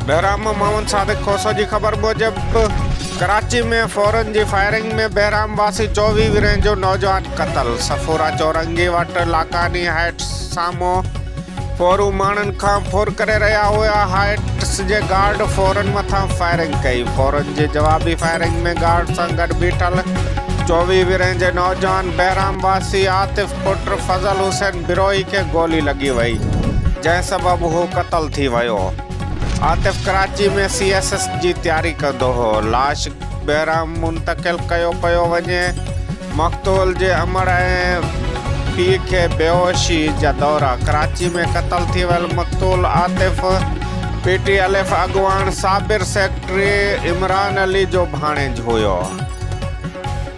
बहराम मोहम्मद सादिक खोसो की खबर मूजिब कराची में फौरन की फायरिंग में बहराम वासी 24 वीरें जो नौजवान कतल। सफोरा चौरंगी वट लाकानी हाइट्स सामो फोरू मानन का फोर करे रहा हुआ। हाइट्स के गार्ड फौरन मथा फायरिंग कई। फौरन की जवाबी फायरिंग में गार्ड से गड बीठल 24 वीरें के नौजवान बहराम वासी आतिफ पुत्र फजल हुसैन बिरोही के गोली लगी वही, जै सबब वो कतल थी वो। आतिफ कराची में CSS की तैयारी कंदो हो। लाश बहराम मुंतकिल कयो पियो वञे। मक़तूल जे अमर ऐं पीउ खे बेहोशी जा दौरा। कराची में कतल थी वियल मक़तूल आतिफ PTLF अगवान साबिर सेक्रेटरी इमरान अली जो भाणेज हुयो।